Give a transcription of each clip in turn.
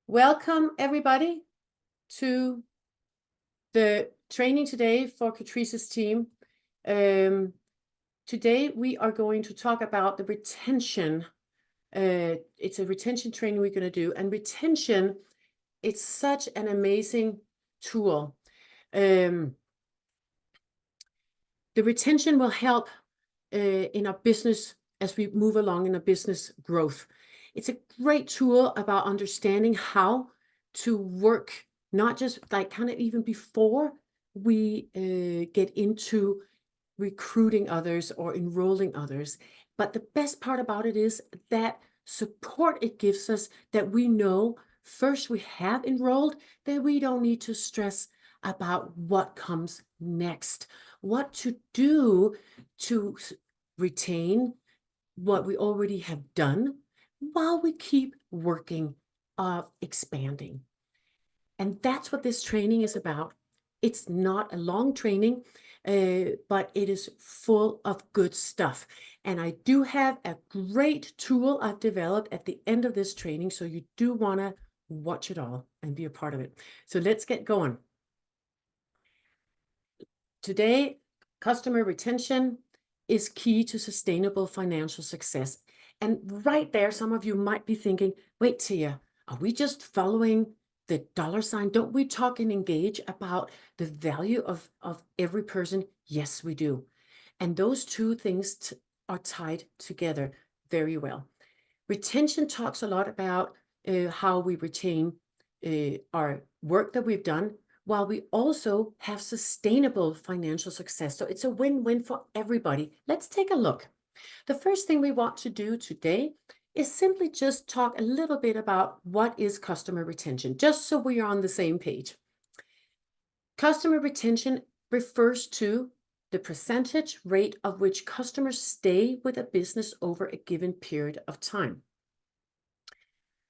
Welcome, everybody, to the training today for Catrice's team. Today, we are going to talk about the retention. It's a retention training we're going to do. And retention, it's such an amazing tool. The retention will help in our business as we move along in our business growth. It's a great tool about understanding how to work, not just like kind of even before we get into recruiting others or enrolling others. But the best part about it is that support it gives us, that we know first we have enrolled, that we don't need to stress about what comes next, what to do to retain what we already have done while we keep working of expanding. And that's what this training is about. It's not a long training, but it is full of good stuff. And I do have a great tool I've developed at the end of this training, so you do want to watch it all and be a part of it. So let's get going. Today, customer retention is key to sustainable financial success. And right there, some of you might be thinking, wait, Thea, are we just following the dollar sign? Don't we talk and engage about the value of every person? Yes, we do. And those two things are tied together very well. Retention talks a lot about how we retain our work that we've done, while we also have sustainable financial success. So it's a win-win for everybody. Let's take a look. The first thing we want to do today is simply just talk a little bit about what is customer retention, just so we are on the same page. Customer retention refers to the percentage rate of which customers stay with a business over a given period of time.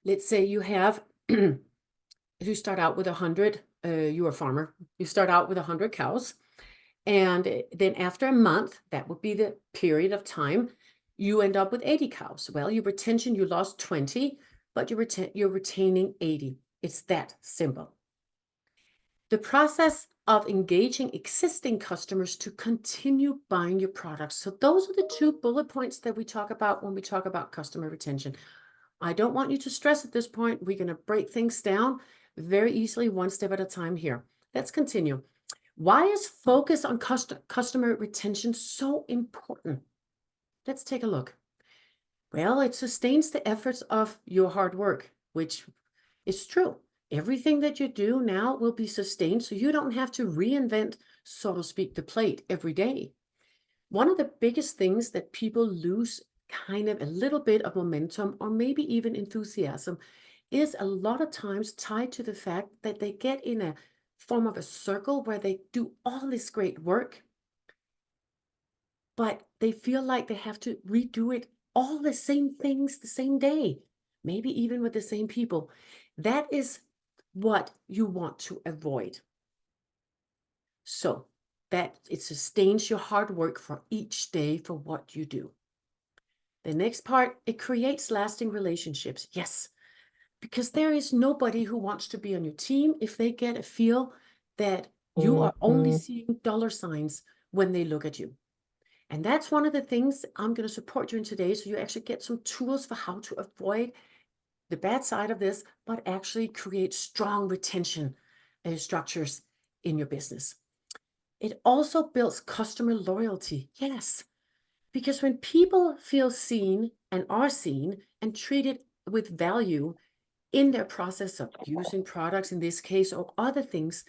Let's say you have, if you start out with 100, you're a farmer, you start out with 100 cows. And then after a month, that would be the period of time, you end up with 80 cows. Well, your retention, you lost 20, but you're retaining 80. It's that simple. The process of engaging existing customers to continue buying your products. So those are the two bullet points that we talk about when we talk about customer retention. I don't want you to stress at this point. We're going to break things down very easily, one step at a time here. Let's continue. Why is focus on customer retention so important? Let's take a look. Well, it sustains the efforts of your hard work, which is true. Everything that you do now will be sustained, so you don't have to reinvent, so to speak, the plate every day. One of the biggest things that people lose kind of a little bit of momentum or maybe even enthusiasm is a lot of times tied to the fact that they get in a form of a circle where they do all this great work, but they feel like they have to redo it all the same things the same day, maybe even with the same people. That is what you want to avoid. So that it sustains your hard work for each day for what you do. The next part, it creates lasting relationships. Yes, because there is nobody who wants to be on your team if they get a feel that you are only seeing dollar signs when they look at you. And that's one of the things I'm going to support you in today, so you actually get some tools for how to avoid the bad side of this, but actually create strong retention structures in your business. It also builds customer loyalty. Yes, because when people feel seen and are seen and treated with value in their process of using products, in this case, or other things,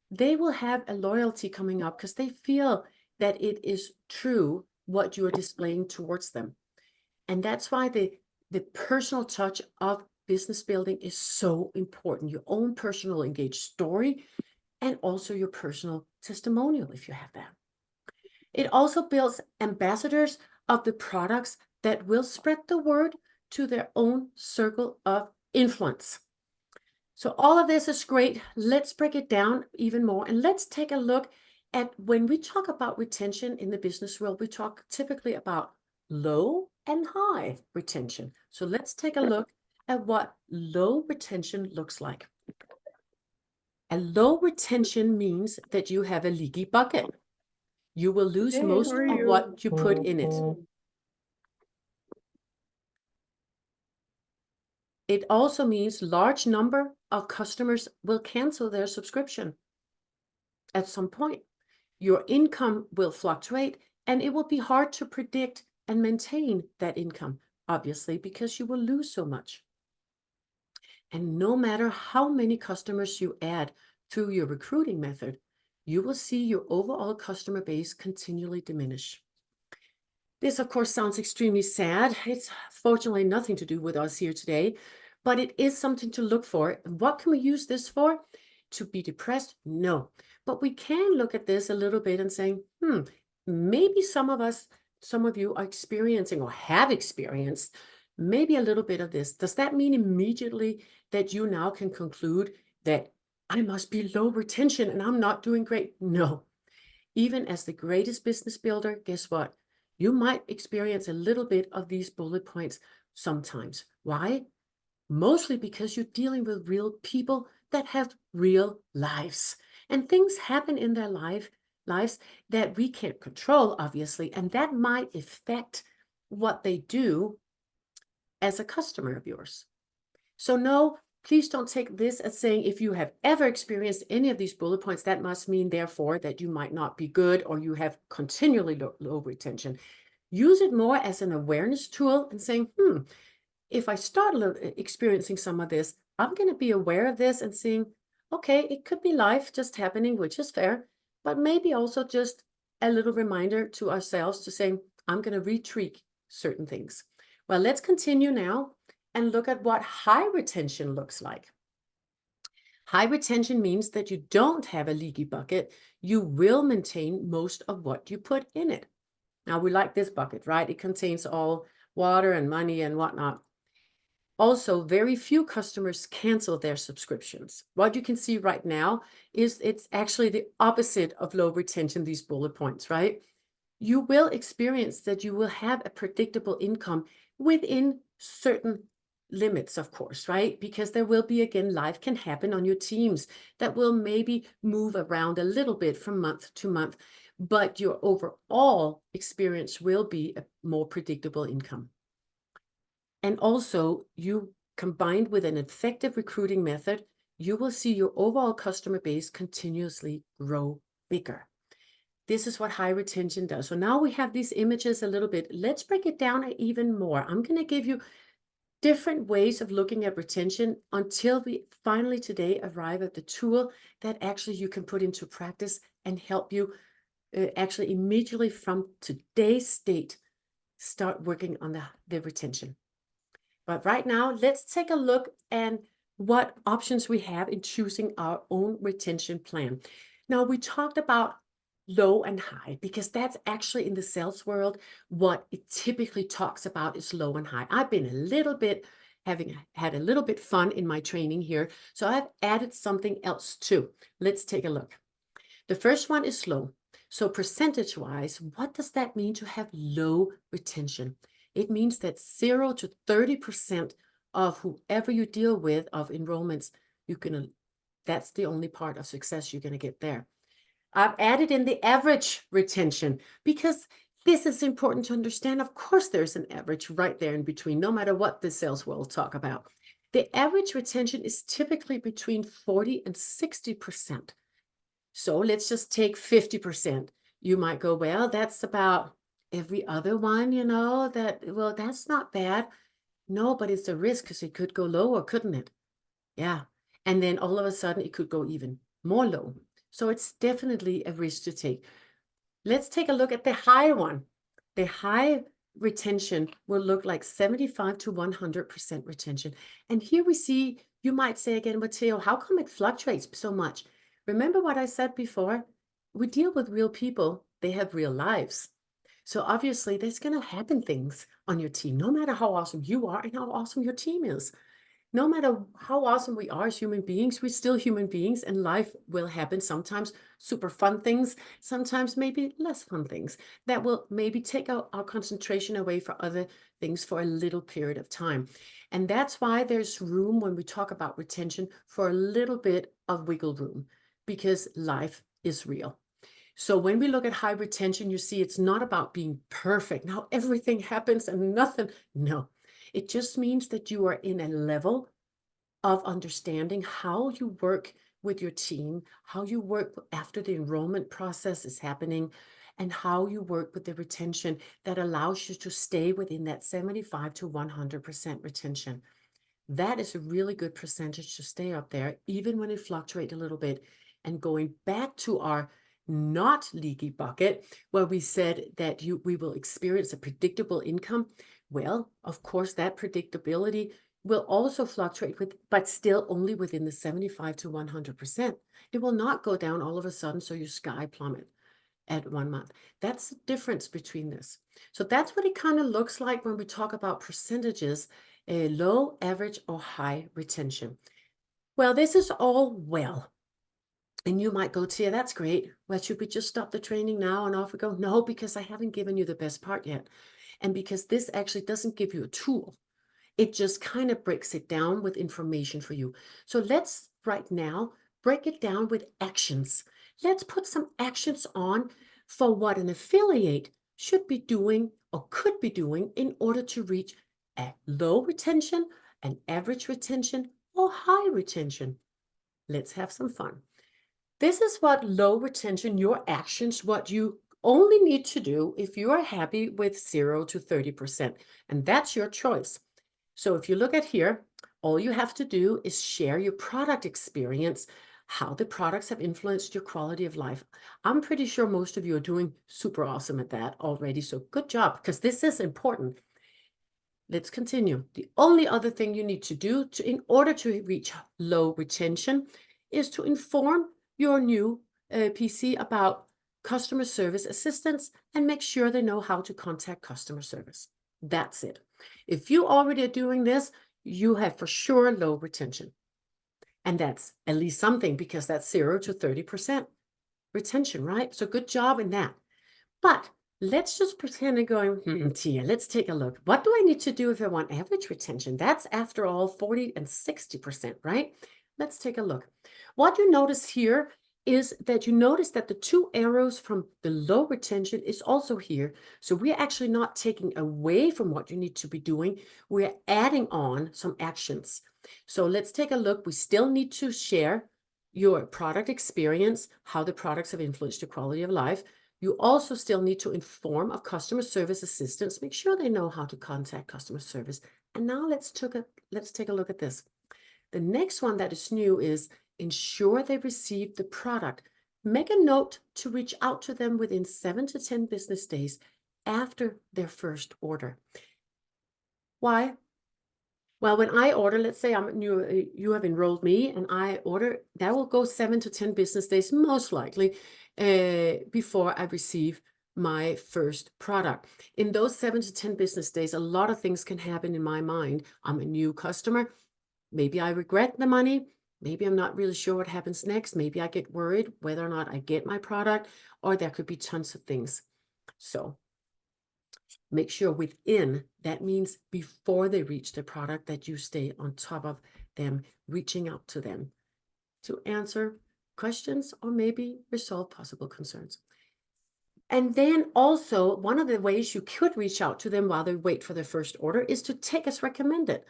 they will have a loyalty coming up because they feel that it is true what you are displaying towards them. And that's why the personal touch of business building is so important. Your own personal engaged story and also your personal testimonial, if you have that. It also builds ambassadors of the products that will spread the word to their own circle of influence. So all of this is great. Let's break it down even more. And let's take a look at when we talk about retention in the business world, we talk typically about low and high retention. So let's take a look at what low retention looks like. A low retention means that you have a leaky bucket. You will lose Hey, most how are of you? what you put in it. It also means large number of customers will cancel their subscription at some point. Your income will fluctuate, and it will be hard to predict and maintain that income, obviously, because you will lose so much. And no matter how many customers you add through your recruiting method, you will see your overall customer base continually diminish. This, of course, sounds extremely sad. It's fortunately nothing to do with us here today, but it is something to look for. What can we use this for? To be depressed? No. But we can look at this a little bit and saying, maybe some of you are experiencing or have experienced maybe a little bit of this. Does that mean immediately that you now can conclude that I must be low retention and I'm not doing great? No. Even as the greatest business builder, guess what? You might experience a little bit of these bullet points sometimes. Why? Mostly because you're dealing with real people that have real lives. And things happen in their lives that we can't control, obviously, and that might affect what they do as a customer of yours. So no, please don't take this as saying if you have ever experienced any of these bullet points, that must mean therefore that you might not be good or you have continually low retention. Use it more as an awareness tool and saying, if I start experiencing some of this, I'm going to be aware of this and seeing, okay, it could be life just happening, which is fair, but maybe also just a little reminder to ourselves to say, I'm going to retweak certain things. Well, let's continue now and look at what high retention looks like. High retention means that you don't have a leaky bucket. You will maintain most of what you put in it. Now, we like this bucket, right? It contains all water and money and whatnot. Also, very few customers cancel their subscriptions. What you can see right now is it's actually the opposite of low retention, these bullet points, right? You will experience that you will have a predictable income within certain limits, of course, right? Because there will be, again, life can happen on your teams that will maybe move around a little bit from month to month, but your overall experience will be a more predictable income. And also, you combined with an effective recruiting method, you will see your overall customer base continuously grow bigger. This is what high retention does. So now we have these images a little bit. Let's break it down even more. I'm going to give you different ways of looking at retention until we finally today arrive at the tool that actually you can put into practice and help you actually immediately from today's state start working on the retention. But right now, let's take a look at what options we have in choosing our own retention plan. Now, we talked about low and high because that's actually in the sales world what it typically talks about is low and high. I've been a little bit having had a little bit fun in my training here, so I've added something else too. Let's take a look. The first one is low. So percentage wise, what does that mean to have low retention? It means that 0 to 30% of whoever you deal with of enrollments, that's the only part of success you're going to get there. I've added in the average retention because this is important to understand. Of course, there's an average right there in between, no matter what the sales world talk about. The average retention is typically between 40 and 60%. So let's just take 50%. You might go, well, that's about every other one, well, that's not bad. No, but it's a risk because it could go lower, couldn't it? Yeah. And then all of a sudden it could go even more low. So it's definitely a risk to take. Let's take a look at the high one. The high retention will look like 75 to 100% retention. And here we see, you might say again, Matteo, how come it fluctuates so much? Remember what I said before? We deal with real people. They have real lives. So obviously there's going to happen things on your team, no matter how awesome you are and how awesome your team is. No matter how awesome we are as human beings, we're still human beings, and life will happen. Sometimes super fun things, sometimes maybe less fun things that will maybe take our concentration away for other things for a little period of time. And that's why there's room when we talk about retention for a little bit of wiggle room, because life is real. So when we look at high retention, you see it's not about being perfect. Now everything happens and nothing. No, it just means that you are in a level of understanding how you work with your team, how you work after the enrollment process is happening, and how you work with the retention that allows you to stay within that 75 to 100% retention. That is a really good percentage to stay up there, even when it fluctuates a little bit. And going back to our not leaky bucket, where we said that we will experience a predictable income. Well, of course, that predictability will also fluctuate with, but still only within the 75 to 100%. It will not go down all of a sudden, so your sky plummet at 1 month. That's the difference between this. So that's what it kind of looks like when we talk about percentages, a low, average, or high retention. Well, this is all well. And you might go, Tia, that's great. Well, should we just stop the training now and off we go? No, because I haven't given you the best part yet. And because this actually doesn't give you a tool, it just kind of breaks it down with information for you. So let's right now break it down with actions. Let's put some actions on for what an affiliate should be doing or could be doing in order to reach a low retention, an average retention, or high retention. Let's have some fun. This is what low retention, your actions, what you only need to do if you are happy with 0 to 30%. And that's your choice. So if you look at here, all you have to do is share your product experience, how the products have influenced your quality of life. I'm pretty sure most of you are doing super awesome at that already. So good job, because this is important. Let's continue. The only other thing you need to do in order to reach low retention is to inform your new PC about customer service assistance and make sure they know how to contact customer service. That's it. If you already are doing this, you have for sure low retention. And that's at least something, because that's 0 to 30% retention, right? So good job in that. But let's just pretend and going, Tia, let's take a look. What do I need to do if I want average retention? That's after all 40 and 60%, right? Let's take a look. What you notice here is that you notice that the two arrows from the low retention is also here. So we're actually not taking away from what you need to be doing. We're adding on some actions. So let's take a look. We still need to share your product experience, how the products have influenced your quality of life. You also still need to inform of customer service assistants, make sure they know how to contact customer service. And now let's take a look at this. The next one that is new is ensure they receive the product. Make a note to reach out to them within 7 to 10 business days after their first order. Why? Well, when I order, let's say you have enrolled me and I order, that will go 7 to 10 business days, most likely, before I receive my first product. In those 7 to 10 business days, a lot of things can happen in my mind. I'm a new customer. Maybe I regret the money. Maybe I'm not really sure what happens next. Maybe I get worried whether or not I get my product, or there could be tons of things. So make sure within, that means before they reach the product, that you stay on top of them, reaching out to them to answer questions or maybe resolve possible concerns. And then also, one of the ways you could reach out to them while they wait for their first order is to take as recommended.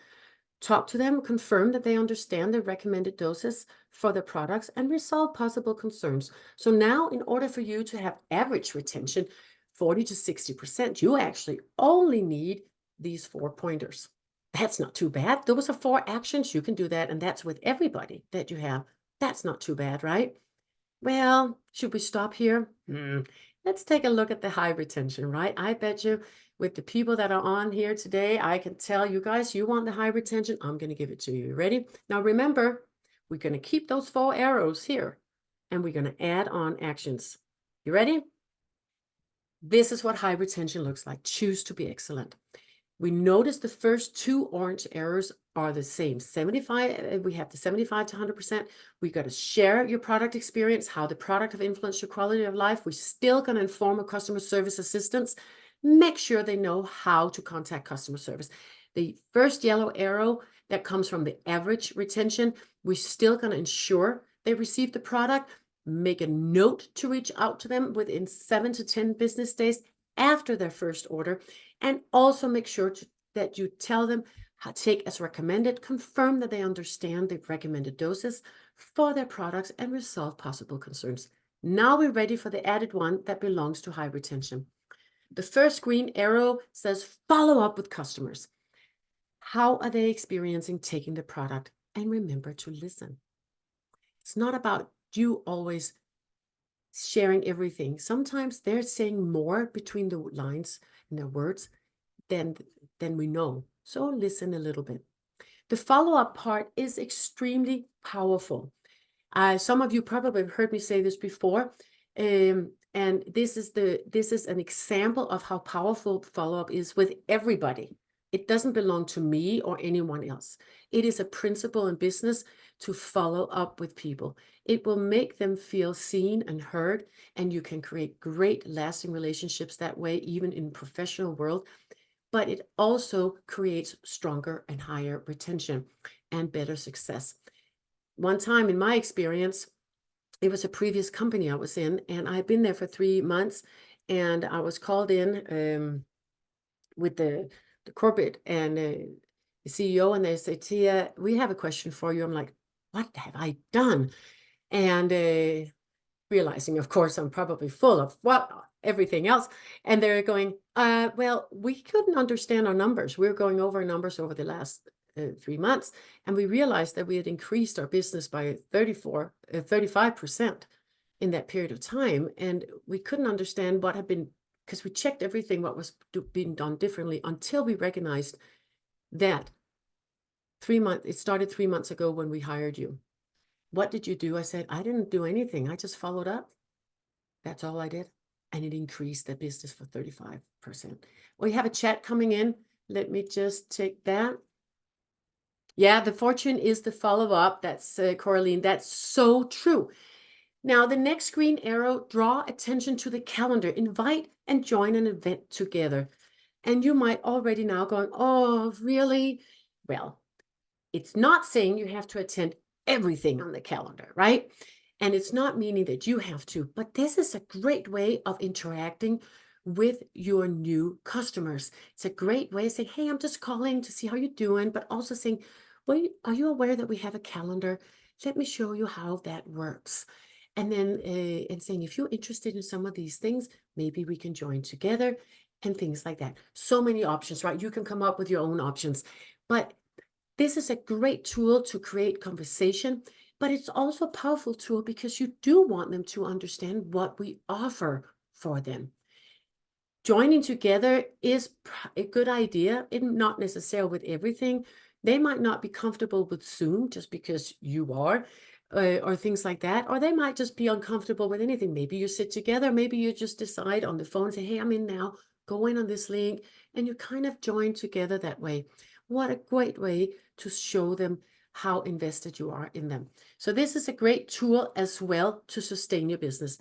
Talk to them, confirm that they understand the recommended doses for the products, and resolve possible concerns. So now, in order for you to have average retention, 40 to 60%, you actually only need these 4 pointers. That's not too bad. Those are 4 actions. You can do that, and that's with everybody that you have. That's not too bad, right? Well, should we stop here? Let's take a look at the high retention, right? I bet you with the people that are on here today, I can tell you guys, you want the high retention, I'm going to give it to you. Ready? Now remember, we're going to keep those 4 arrows here, and we're going to add on actions. You ready? This is what high retention looks like. Choose to be excellent. We notice the first two orange arrows are the same. 75, we have the 75 to 100%. We got to share your product experience, how the product have influenced your quality of life. We're still going to inform our customer service assistants. Make sure they know how to contact customer service. The first yellow arrow that comes from the average retention, we're still going to ensure they receive the product. Make a note to reach out to them within 7 to 10 business days after their first order, and also make sure that you tell them how to take as recommended, confirm that they understand the recommended doses for their products, and resolve possible concerns. Now we're ready for the added one that belongs to high retention. The first green arrow says follow up with customers. How are they experiencing taking the product? And remember to listen. It's not about you always sharing everything. Sometimes they're saying more between the lines in their words than we know. So listen a little bit. The follow-up part is extremely powerful. Some of you probably have heard me say this before, and this is an example of how powerful follow-up is with everybody. It doesn't belong to me or anyone else. It is a principle in business to follow up with people. It will make them feel seen and heard, and you can create great lasting relationships that way, even in professional world. But it also creates stronger and higher retention and better success. One time in my experience, it was a previous company I was in, and I'd been there for 3 months, and I was called in with the corporate and the CEO, and they say, Tia, we have a question for you. I'm like, what have I done? And realizing, of course, I'm probably full of everything else. And they're going, well, we couldn't understand our numbers. We were going over numbers over the last 3 months, and we realized that we had increased our business by 35% in that period of time. And we couldn't understand what had been, because we checked everything, what was being done differently, until we recognized that it started 3 months ago when we hired you. What did you do? I said, I didn't do anything. I just followed up. That's all I did. And it increased the business for 35%. We have a chat coming in. Let me just take that. Yeah, the fortune is the follow-up. That's Coraline. That's so true. Now, the next green arrow, draw attention to the calendar. Invite and join an event together. And you might already now going, oh, really? Well, it's not saying you have to attend everything on the calendar, right? And it's not meaning that you have to, but this is a great way of interacting with your new customers. It's a great way of saying, hey, I'm just calling to see how you're doing, but also saying, well, are you aware that we have a calendar? Let me show you how that works. And then and saying, if you're interested in some of these things, maybe we can join together and things like that. So many options, right? You can come up with your own options, but this is a great tool to create conversation, but it's also a powerful tool because you do want them to understand what we offer for them. Joining together is a good idea, not necessarily with everything. They might not be comfortable with Zoom just because you are, or things like that, or they might just be uncomfortable with anything. Maybe you sit together, maybe you just decide on the phone, say, hey, I'm in now, go in on this link, and you kind of join together that way. What a great way to show them how invested you are in them. So this is a great tool as well to sustain your business.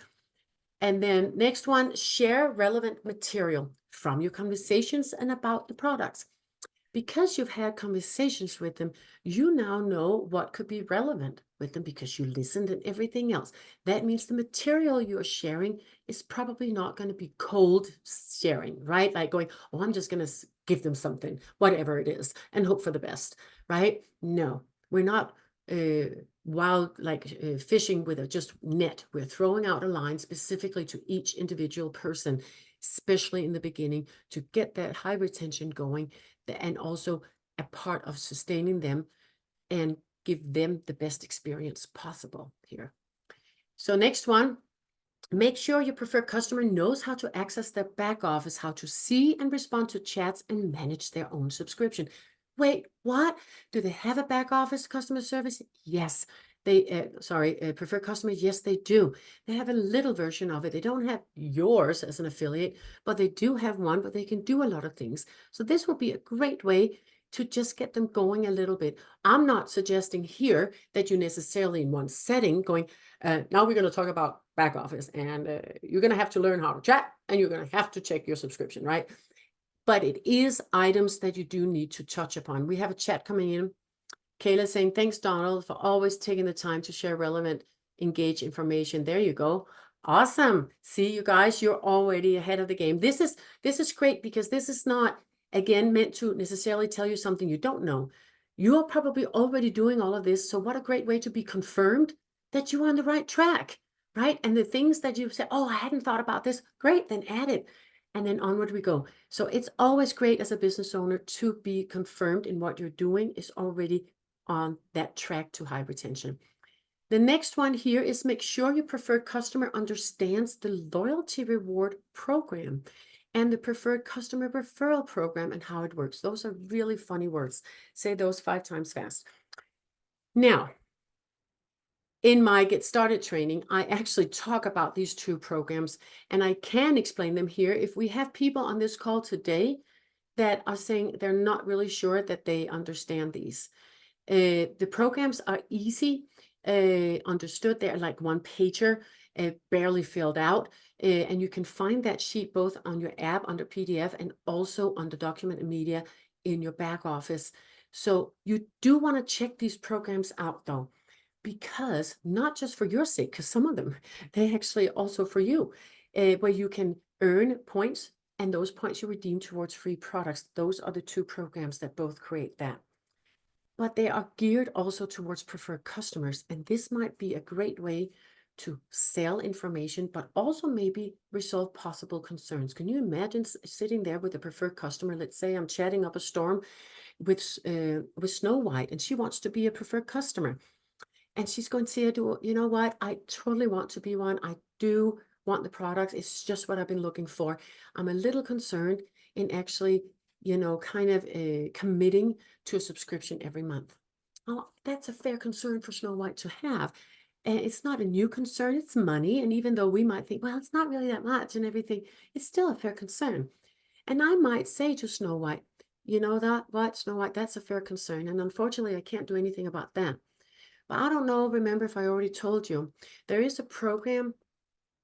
And then next one, share relevant material from your conversations and about the products. Because you've had conversations with them, you now know what could be relevant with them because you listened and everything else. That means the material you're sharing is probably not going to be cold sharing, right? Like going, oh, I'm just going to give them something, whatever it is, and hope for the best, right? No, we're not fishing with a just net. We're throwing out a line specifically to each individual person, especially in the beginning, to get that high retention going, and also a part of sustaining them and give them the best experience possible here. So next one, make sure your preferred customer knows how to access their back office, how to see and respond to chats and manage their own subscription. Wait, what? Do they have a back office customer service? Yes, They, preferred customers, yes, they do. They have a little version of it. They don't have yours as an affiliate, but they do have one, but they can do a lot of things. So this will be a great way to just get them going a little bit. I'm not suggesting here that you necessarily in one setting going, now we're going to talk about back office, and you're going to have to learn how to chat, and you're going to have to check your subscription, right? But it is items that you do need to touch upon. We have a chat coming in. Kayla saying, thanks, Donald, for always taking the time to share relevant, engage information. There you go. Awesome. See, you guys, you're already ahead of the game. This is great because this is not, again, meant to necessarily tell you something you don't know. You are probably already doing all of this. So what a great way to be confirmed that you're on the right track, right? And the things that you say, oh, I hadn't thought about this. Great, then add it. And then onward we go. So it's always great as a business owner to be confirmed in what you're doing is already on that track to high retention. The next one here is make sure your preferred customer understands the loyalty reward program and the preferred customer referral program and how it works. Those are really funny words. Say those 5 times fast. Now, in my Get Started training, I actually talk about these 2 programs, and I can explain them here. If we have people on this call today that are saying they're not really sure that they understand these. The programs are easy, understood. They're like one pager, barely filled out. And you can find that sheet both on your app under PDF and also under document and media in your back office. So you do want to check these programs out though, because not just for your sake, because some of them, they actually also for you, where you can earn points and those points you redeem towards free products. Those are the 2 programs that both create that. But they are geared also towards preferred customers. And this might be a great way to sell information, but also maybe resolve possible concerns. Can you imagine sitting there with a preferred customer? Let's say I'm chatting up a storm with Snow White, and she wants to be a preferred customer. And she's going to say, you know what? I totally want to be one. I do want the product. It's just what I've been looking for. I'm a little concerned in actually, kind of committing to a subscription every month. Oh, that's a fair concern for Snow White to have. And it's not a new concern, it's money. And even though we might think, well, it's not really that much and everything, it's still a fair concern. And I might say to Snow White, you know that what, Snow White, that's a fair concern. And unfortunately, I can't do anything about that. But I don't know, remember if I already told you, there is a program,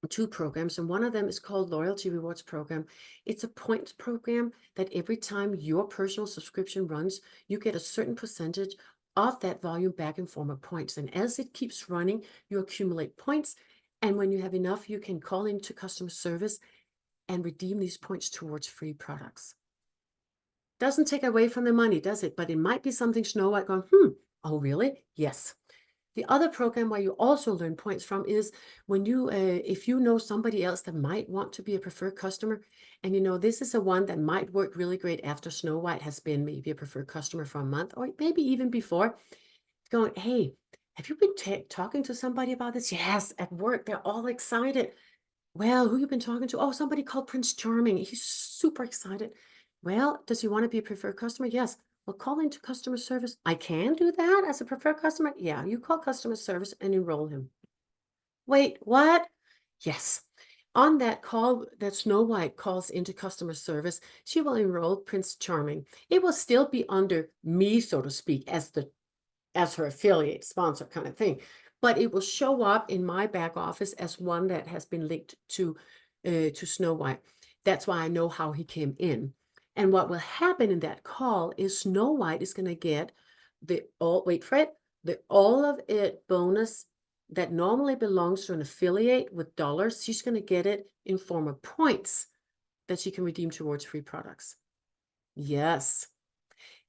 2 programs, and one of them is called Loyalty Rewards Program. It's a points program that every time your personal subscription runs, you get a certain percentage of that volume back in form of points. And as it keeps running, you accumulate points. And when you have enough, you can call into customer service and redeem these points towards free products. Doesn't take away from the money, does it? But it might be something Snow White going, oh, really? Yes. The other program where you also learn points from is when you, if you know somebody else that might want to be a preferred customer, and this is a one that might work really great after Snow White has been maybe a preferred customer for a month or maybe even before, going, hey, have you been talking to somebody about this? Yes, at work, they're all excited. Well, who you been talking to? Oh, somebody called Prince Charming. He's super excited. Well, does he want to be a preferred customer? Yes. Well, call into customer service. I can do that as a preferred customer? Yeah, you call customer service and enroll him. Wait, what? Yes. On that call that Snow White calls into customer service, she will enroll Prince Charming. It will still be under me, so to speak, as her affiliate sponsor kind of thing, but it will show up in my back office as one that has been linked to Snow White. That's why I know how he came in. And what will happen in that call is Snow White is going to get the all of it bonus that normally belongs to an affiliate with dollars. She's going to get it in form of points that she can redeem towards free products. Yes.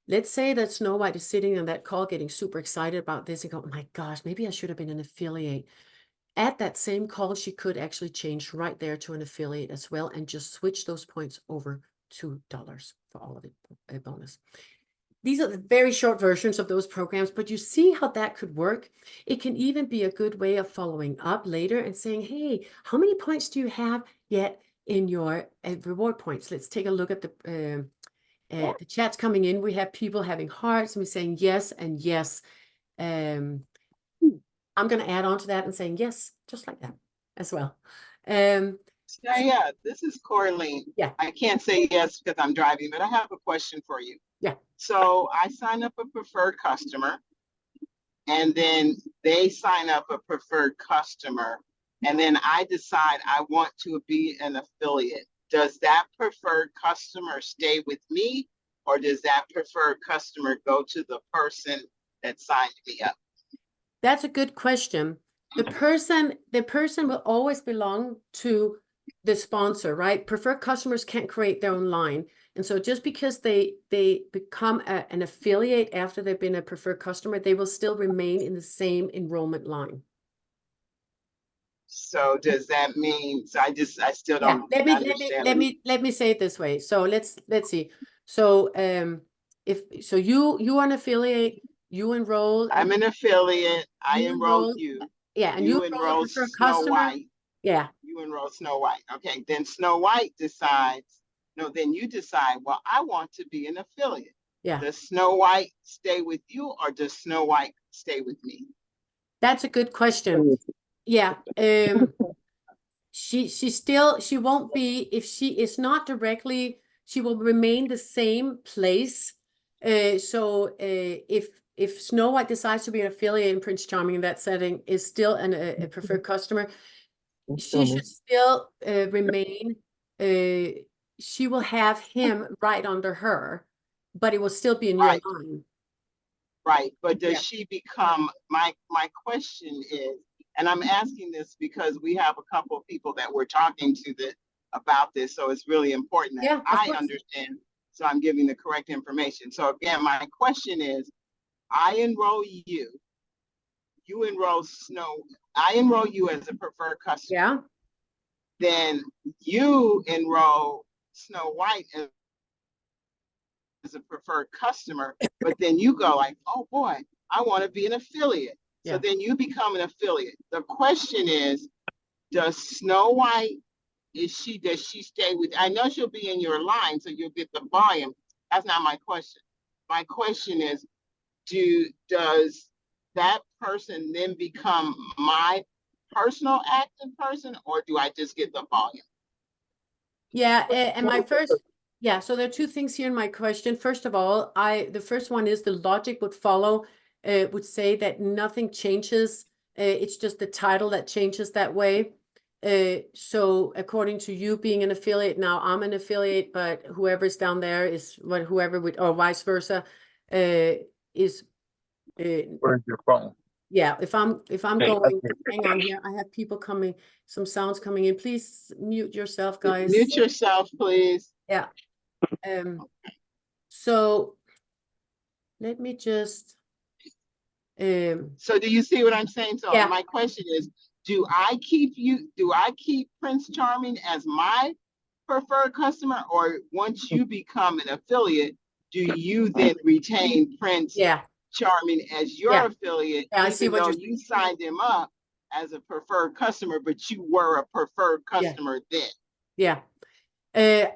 Let's say that Snow White is sitting on that call getting super excited about this and go, oh my gosh, maybe I should have been an affiliate. At that same call, she could actually change right there to an affiliate as well and just switch those points over to dollars for all of it, a bonus. These are the very short versions of those programs, but you see how that could work. It can even be a good way of following up later and saying, hey, how many points do you have yet in your reward points? Let's take a look at the chat's coming in. We have people having hearts and we're saying yes and yes. I'm going to add on to that and saying yes, just like that as well. Um, Yeah, this is Corleen. Yeah. I can't say yes because I'm driving, but I have a question for you. Yeah. So I sign up a preferred customer, and then they sign up a preferred customer, and then I decide I want to be an affiliate. Does that preferred customer stay with me, or does that preferred customer go to the person that signed me up? That's a good question. The person will always belong to the sponsor, right? Preferred customers can't create their own line. And so just because they become an affiliate after they've been a preferred customer, they will still remain in the same enrollment line. So does that mean, so I still don't understand. Let me say it this way. So let's see. So if you are an affiliate, you enroll. I'm an affiliate. I You enroll enroll. you. Yeah, and You you enroll a enroll preferred Snow customer. White. Yeah. You enroll Snow White. Okay. Then Snow White decides, no, then you decide, well, I want to be an affiliate. Yeah. Does Snow White stay with you, or does Snow White stay with me? That's a good question. Yeah. She won't be, if she is not directly, she will remain the same place. So if Snow White decides to be an affiliate in Prince Charming in that setting, is still a preferred customer, she should still remain. She will have him right under her, but it will still be in your line. Right. But does she become, my question is, and I'm asking this because we have a couple of people that we're talking to about this, so it's really important that I understand, so I'm giving the correct information. So again, my question is, I enroll you, you enroll I enroll you as a preferred customer. Yeah. Then you enroll Snow White as a preferred customer, but then you go like, oh boy, I want to be an affiliate. Yeah. So then you become an affiliate. The question is, does Snow White, does she stay with, I know she'll be in your line, so you'll get the volume. That's not my question. My question is, does that person then become my personal active person, or do I just get the volume? Yeah, and my first, yeah, so there are two things here in my question. First of all, the first one is the logic would follow, would say that nothing changes. It's just the title that changes that way. So according to you being an affiliate, now I'm an affiliate, but whoever's down there is what whoever would, or vice versa, is. Where's your phone? Yeah, if I'm going, hang on here, I have people coming, some sounds coming in. Please mute yourself, guys. Mute yourself, please. Yeah. So let me just so do you see what I'm saying? So my question is, do I keep Prince Charming as my preferred customer, or once you become an affiliate, do you then retain Prince Charming as your affiliate, even though you signed him up as a preferred customer, but you were a preferred customer then? Yeah. The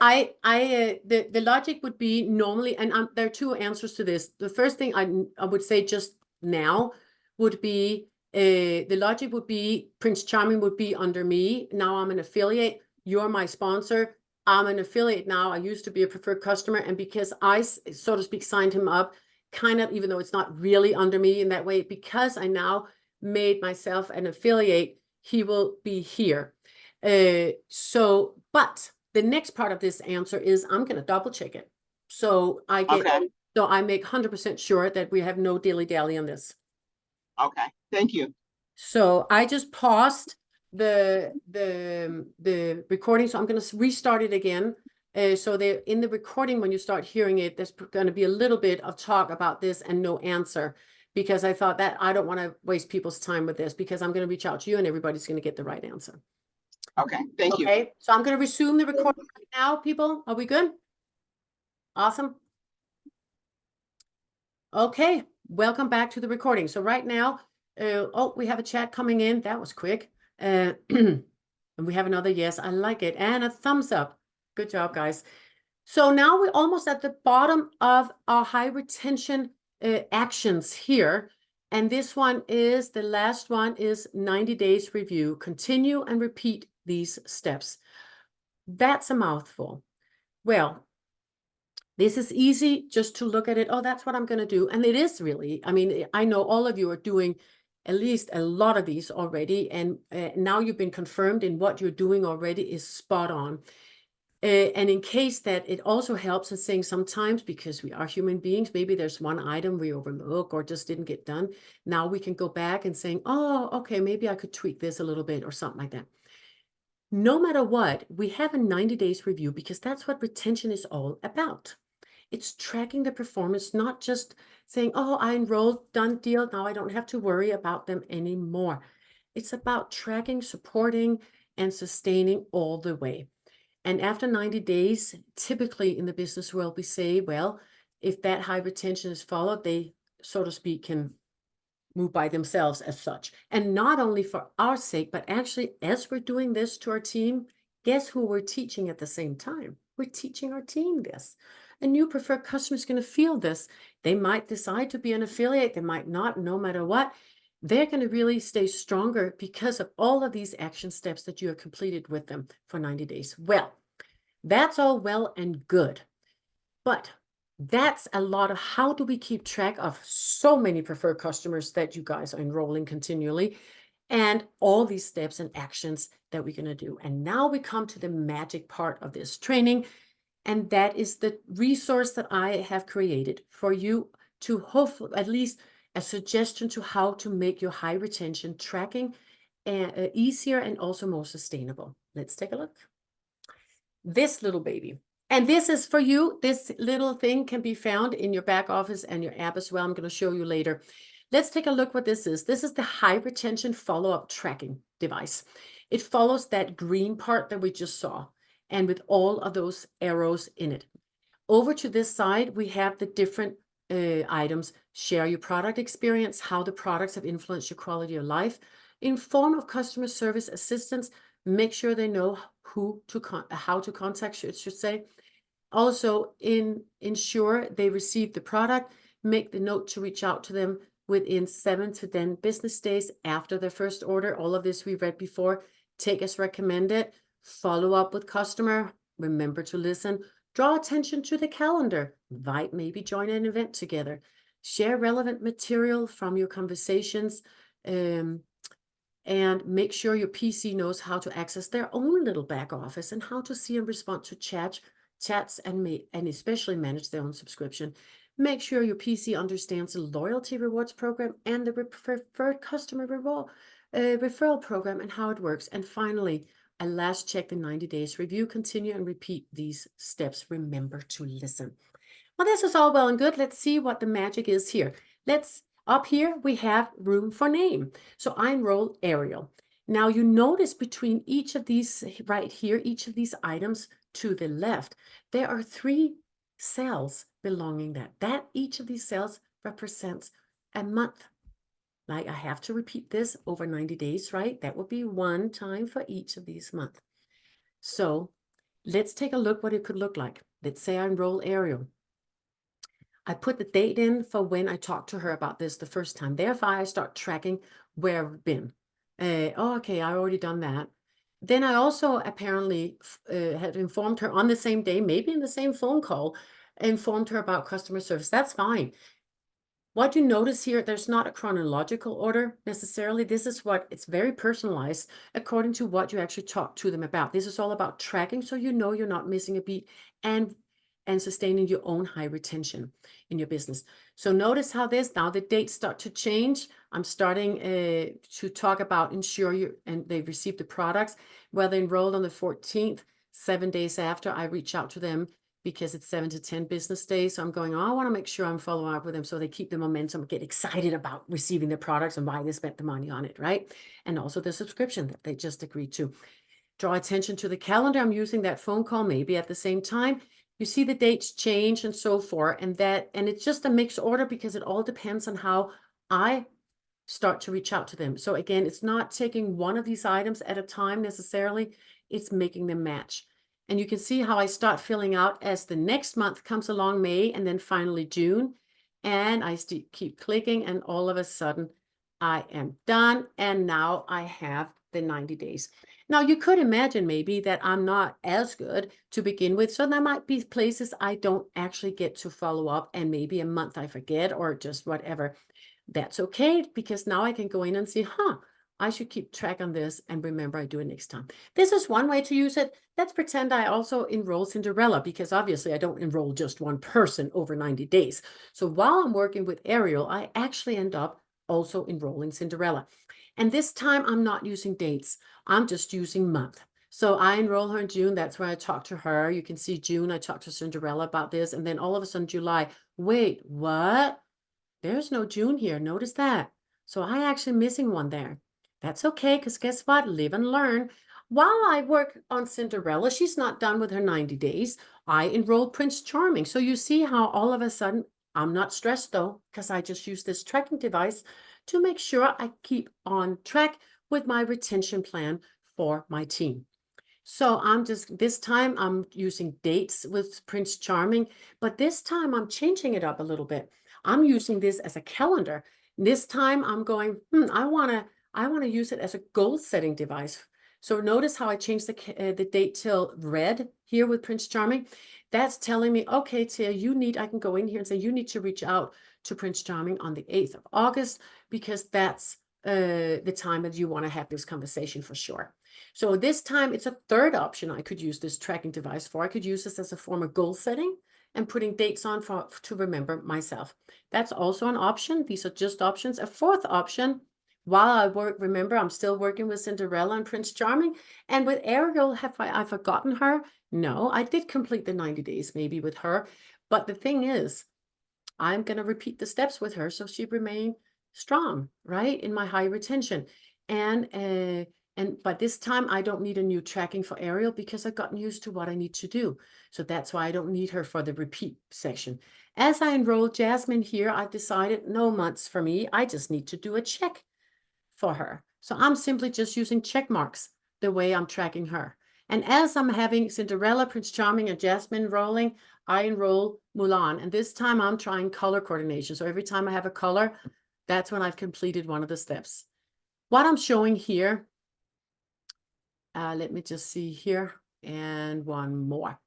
logic would be normally, and there are two answers to this. The first thing I would say just now would be, the logic would be Prince Charming would be under me. Now I'm an affiliate. You're my sponsor. I'm an affiliate now. I used to be a preferred customer. And because I, so to speak, signed him up, kind of, even though it's not really under me in that way, because I now made myself an affiliate, he will be here. But the next part of this answer is I'm going to double check it. So I make 100% sure that we have no dilly-dally on this. Okay, thank you. So I just paused the recording, so I'm going to restart it again. So in the recording, when you start hearing it, there's going to be a little bit of talk about this and no answer, because I thought that I don't want to waste people's time with this, because I'm going to reach out to you and everybody's going to get the right answer. Okay, thank you. Okay, so I'm going to resume the recording right now, people. Are we good? Awesome. Okay, welcome back to the recording. So right now, we have a chat coming in. That was quick. And we have another yes, I like it. And a thumbs up. Good job, guys. So now we're almost at the bottom of our high retention actions here. And this one is, the last one is 90 days review. Continue and repeat these steps. That's a mouthful. Well, this is easy just to look at it. Oh, that's what I'm going to do. And it is really, I mean, I know all of you are doing at least a lot of these already. And now you've been confirmed in what you're doing already is spot on. And in case that it also helps in saying sometimes, because we are human beings, maybe there's one item we overlook or just didn't get done. Now we can go back and saying, oh, okay, maybe I could tweak this a little bit or something like that. No matter what, we have a 90 days review because that's what retention is all about. It's tracking the performance, not just saying, oh, I enrolled, done deal. Now I don't have to worry about them anymore. It's about tracking, supporting, and sustaining all the way. And after 90 days, typically in the business world, we say, well, if that high retention is followed, they, so to speak, can move by themselves as such. And not only for our sake, but actually as we're doing this to our team, guess who we're teaching at the same time? We're teaching our team this. A new preferred customer is going to feel this. They might decide to be an affiliate. They might not, no matter what. They're going to really stay stronger because of all of these action steps that you have completed with them for 90 days. Well, that's all well and good. But that's a lot of how do we keep track of so many preferred customers that you guys are enrolling continually and all these steps and actions that we're going to do. And now we come to the magic part of this training. And that is the resource that I have created for you to hopefully at least a suggestion to how to make your high retention tracking easier and also more sustainable. Let's take a look. This little baby. And this is for you. This little thing can be found in your back office and your app as well. I'm going to show you later. Let's take a look what this is. This is the high retention follow-up tracking device. It follows that green part that we just saw and with all of those arrows in it. Over to this side, we have the different items. Share your product experience, how the products have influenced your quality of life. Inform of customer service assistance. Make sure they know how to contact you, it should say. Also, ensure they receive the product. Make the note to reach out to them within 7 to 10 business days after their first order. All of this we read before. Take as recommended. Follow up with customer. Remember to listen. Draw attention to the calendar. Invite, maybe join an event together. Share relevant material from your conversations. And make sure your PC knows how to access their own little back office and how to see and respond to chats and especially manage their own subscription. Make sure your PC understands the loyalty rewards program and the preferred customer referral program and how it works. And finally, I last check the 90 days review, continue and repeat these steps. Remember to listen. Well, this is all well and good. Let's see what the magic is here. Up here, we have room for name. So I enroll Ariel. Now you notice between each of these right here, each of these items to the left, there are 3 cells belonging that each of these cells represents a month. Like I have to repeat this over 90 days, right? That would be 1 time for each of these months. So let's take a look what it could look like. Let's say I enroll Ariel. I put the date in for when I talked to her about this the first time. Therefore, I start tracking where I've been. Oh, okay, I already done that. Then I also apparently had informed her on the same day, maybe in the same phone call, informed her about customer service. That's fine. What you notice here, there's not a chronological order necessarily. This is it's very personalized according to what you actually talk to them about. This is all about tracking so you know you're not missing a beat and sustaining your own high retention in your business. So notice how now the dates start to change. I'm starting to talk about ensure they've received the products, whether enrolled on the 14th, 7 days after I reach out to them because it's 7 to 10 business days. So I'm going, I want to make sure I'm following up with them so they keep the momentum, get excited about receiving the products and why they spent the money on it, right? And also the subscription that they just agreed to. Draw attention to the calendar. I'm using that phone call maybe at the same time. You see the dates change and so forth, and it's just a mixed order because it all depends on how I start to reach out to them. So again, it's not taking one of these items at a time necessarily, it's making them match. And you can see how I start filling out as the next month comes along, May, and then finally June. and I keep clicking, and all of a sudden I am done. And now I have the 90 days. Now you could imagine maybe that I'm not as good to begin with. So there might be places I don't actually get to follow up, and maybe a month I forget or just whatever. That's okay, because now I can go in and see, I should keep track on this and remember I do it next time. This is one way to use it. Let's pretend I also enroll Cinderella, because obviously I don't enroll just one person over 90 days. So while I'm working with Ariel, I actually end up also enrolling Cinderella. And this time I'm not using dates. I'm just using month. So I enroll her in June. That's where I talk to her. You can see June, I talked to Cinderella about this. And then all of a sudden July, wait, what? There's no June here. Notice that. So I actually missing one there. That's okay, because guess what? Live and learn. While I work on Cinderella, she's not done with her 90 days. I enroll Prince Charming. So you see how all of a sudden I'm not stressed though, because I just use this tracking device to make sure I keep on track with my retention plan for my team. So this time I'm using dates with Prince Charming, but this time I'm changing it up a little bit. I'm using this as a calendar. This time I'm going, I want to use it as a goal setting device. So notice how I changed the date till red here with Prince Charming. That's telling me, okay, Thea, I can go in here and say, you need to reach out to Prince Charming on the 8th of August, because that's the time that you want to have this conversation for sure. So this time it's a third option I could use this tracking device for. I could use this as a form of goal setting and putting dates on to remember myself. That's also an option. These are just options. A fourth option, while I remember I'm still working with Cinderella and Prince Charming, and with Ariel, have I forgotten her? No, I did complete the 90 days maybe with her. But the thing is, I'm going to repeat the steps with her so she remain strong, right, in my high retention. But this time I don't need a new tracking for Ariel, because I've gotten used to what I need to do. So that's why I don't need her for the repeat section. As I enroll Jasmine here, I've decided no months for me. I just need to do a check for her. So I'm simply just using check marks the way I'm tracking her. And as I'm having Cinderella, Prince Charming, and Jasmine rolling, I enroll Mulan. And this time I'm trying color coordination. So every time I have a color, that's when I've completed one of the steps. What I'm showing here, let me just see here, and one more.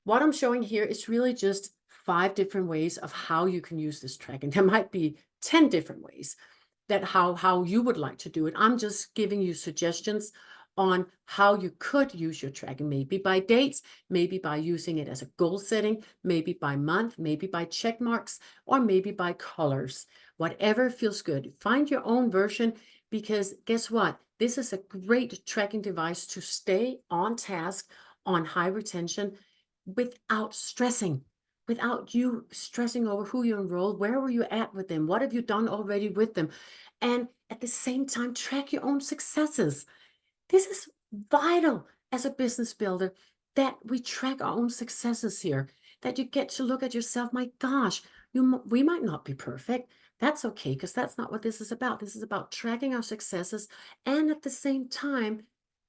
What I'm showing here is really just 5 different ways of how you can use this tracking. There might be 10 different ways that how you would like to do it. I'm just giving you suggestions on how you could use your tracking, maybe by dates, maybe by using it as a goal setting, maybe by month, maybe by check marks, or maybe by colors. Whatever feels good. Find your own version, because guess what? This is a great tracking device to stay on task, on high retention, without stressing. Without you stressing over who you enrolled, where were you at with them? What have you done already with them? And at the same time, track your own successes. This is vital as a business builder, that we track our own successes here, that you get to look at yourself. My gosh, we might not be perfect. That's okay, because that's not what this is about. This is about tracking our successes, and at the same time,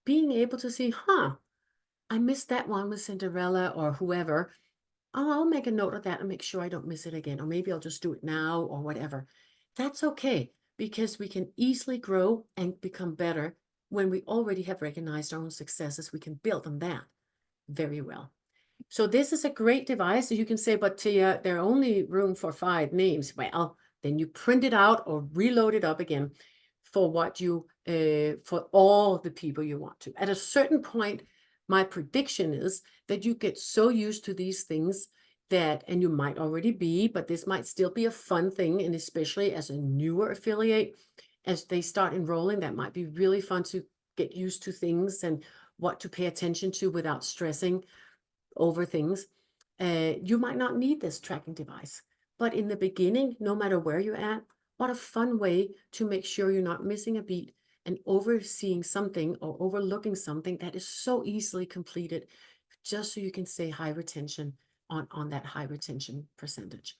being able to see, I missed that one with Cinderella or whoever. Oh, I'll make a note of that and make sure I don't miss it again. Or maybe I'll just do it now or whatever. That's okay, because we can easily grow and become better when we already have recognized our own successes. We can build on that very well. So this is a great device. You can say, but Tia, there are only room for 5 names. Well, then you print it out or reload it up again for for all the people you want to. At a certain point, my prediction is that you get so used to these things and you might already be, but this might still be a fun thing. And especially as a newer affiliate, as they start enrolling, that might be really fun to get used to things and what to pay attention to without stressing over things. You might not need this tracking device, but in the beginning, no matter where you're at, what a fun way to make sure you're not missing a beat and overseeing something or overlooking something that is so easily completed, just so you can stay high retention on that high retention percentage.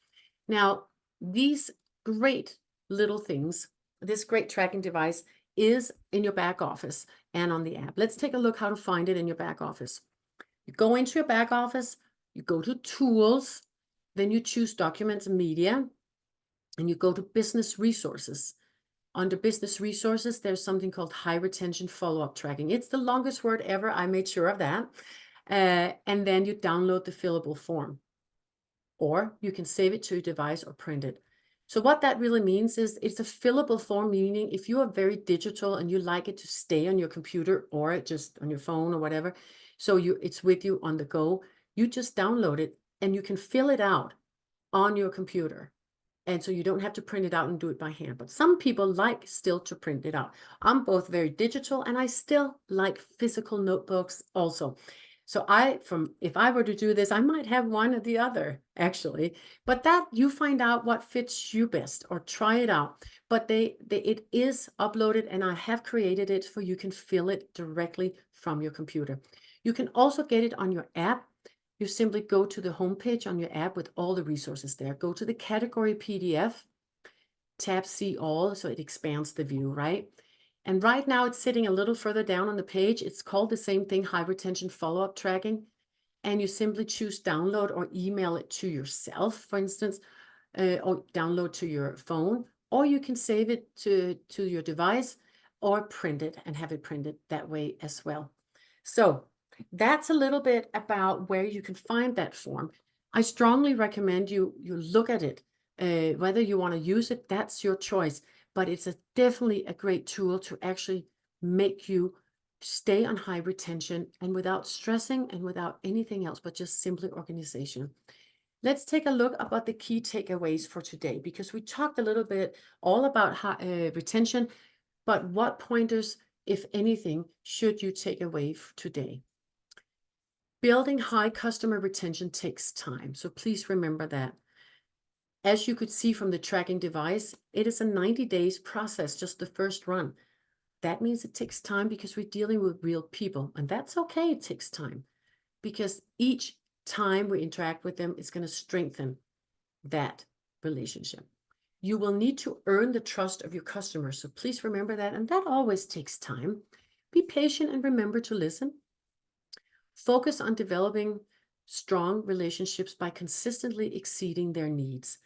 Now, these great little things, this great tracking device is in your back office and on the app. Let's take a look how to find it in your back office. You go into your back office, you go to Tools, then you choose Documents and Media. and you go to business resources. Under business resources, there's something called high retention follow-up tracking. It's the longest word ever. I made sure of that. And then you download the fillable form, or you can save it to your device or print it. So what that really means is it's a fillable form, meaning if you are very digital and you like it to stay on your computer or just on your phone or whatever, so it's with you on the go, you just download it and you can fill it out on your computer. And so you don't have to print it out and do it by hand. But some people like still to print it out. I'm both very digital and I still like physical notebooks also. So if I were to do this, I might have one or the other actually, but that you find out what fits you best or try it out. But it is uploaded and I have created it for you can fill it directly from your computer. You can also get it on your app. You simply go to the homepage on your app with all the resources there. Go to the category PDF, tab See All, so it expands the view, right? And right now it's sitting a little further down on the page. It's called the same thing, high retention follow-up tracking. And you simply choose download or email it to yourself, for instance, or download to your phone, or you can save it to your device or print it and have it printed that way as well. So that's a little bit about where you can find that form. I strongly recommend you look at it. Whether you want to use it, that's your choice. But it's definitely a great tool to actually make you stay on high retention and without stressing and without anything else, but just simply organization. Let's take a look about the key takeaways for today, because we talked a little bit all about retention, but what pointers, if anything, should you take away today? Building high customer retention takes time, so please remember that. As you could see from the tracking device, it is a 90 days process, just the first run. That means it takes time because we're dealing with real people, and that's okay, it takes time, because each time we interact with them is going to strengthen that relationship. You will need to earn the trust of your customers, so please remember that, and that always takes time. Be patient and remember to listen. Focus on developing strong relationships by consistently exceeding their needs.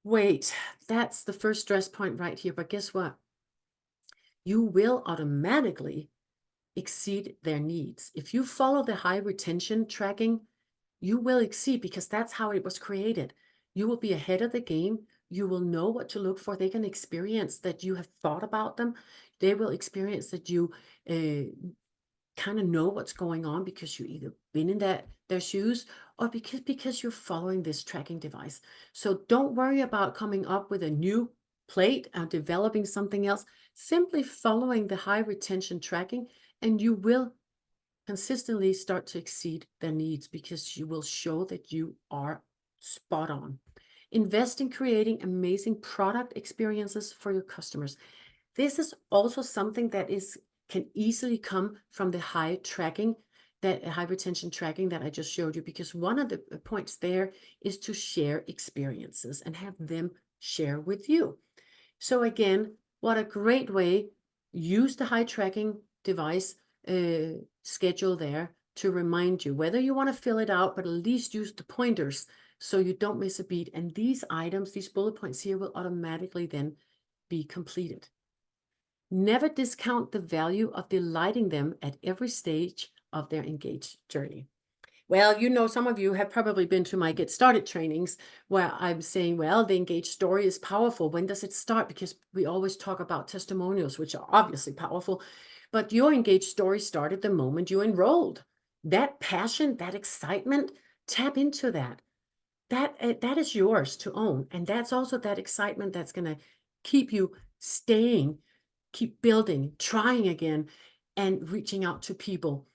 Wait, that's the first stress point right here, but guess what? You will automatically exceed their needs. If you follow the high retention tracking, you will exceed because that's how it was created. You will be ahead of the game. You will know what to look for. They can experience that you have thought about them. They will experience that you kind of know what's going on because you either been in their shoes or because you're following this tracking device. So don't worry about coming up with a new plate or developing something else. Simply following the high retention tracking, and you will consistently start to exceed their needs because you will show that you are spot on. Invest in creating amazing product experiences for your customers. This is also something that can easily come from the high retention tracking that I just showed you, because one of the points there is to share experiences and have them share with you. So again, what a great way. Use the high tracking device schedule there to remind you whether you want to fill it out, but at least use the pointers so you don't miss a beat. And these items, these bullet points here, will automatically then be completed. Never discount the value of delighting them at every stage of their engaged journey. Well, some of you have probably been to my Get Started trainings where I'm saying, well, the engaged story is powerful. When does it start? Because we always talk about testimonials, which are obviously powerful, but your engaged story started the moment you enrolled. That passion, that excitement, tap into that. That is yours to own. And that's also that excitement that's going to keep you staying, keep building, trying again, and reaching out to people.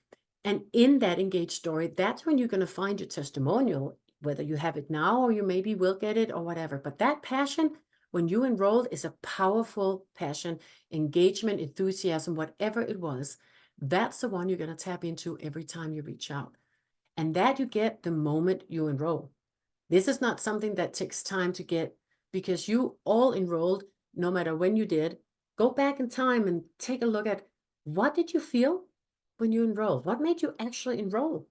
And in that engaged story, that's when you're going to find your testimonial, whether you have it now or you maybe will get it or whatever. But that passion, when you enrolled, is a powerful passion, engagement, enthusiasm, whatever it was. That's the one you're going to tap into every time you reach out. And that you get the moment you enroll. This is not something that takes time to get, because you all enrolled, no matter when you did. Go back in time and take a look at, what did you feel when you enrolled? What made you actually enroll?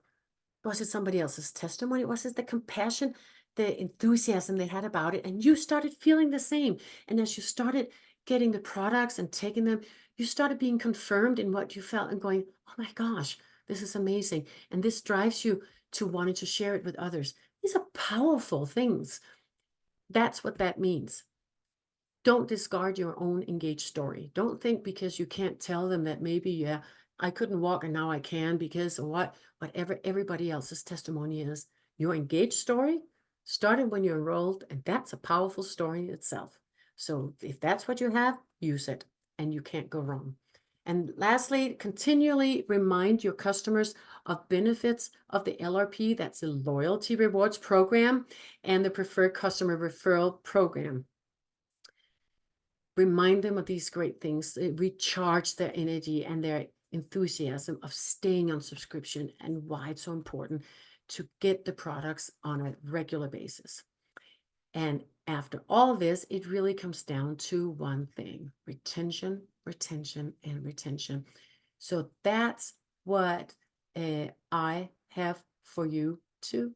Was it somebody else's testimony? Was it the compassion the enthusiasm they had about it, and you started feeling the same. And as you started getting the products and taking them, you started being confirmed in what you felt and going, oh my gosh, this is amazing. And this drives you to wanting to share it with others. These are powerful things. That's what that means. Don't discard your own engaged story. Don't think because you can't tell them that maybe, yeah, I couldn't walk and now I can because of whatever everybody else's testimony is. Your engaged story started when you enrolled, and that's a powerful story in itself. So if that's what you have, use it, and you can't go wrong. And lastly, continually remind your customers of benefits of the LRP, that's the Loyalty Rewards Program, and the Preferred Customer Referral Program. Remind them of these great things. Recharge their energy and their enthusiasm of staying on subscription and why it's so important to get the products on a regular basis. And after all of this, it really comes down to one thing: retention, retention, and retention. So that's what I have for you today.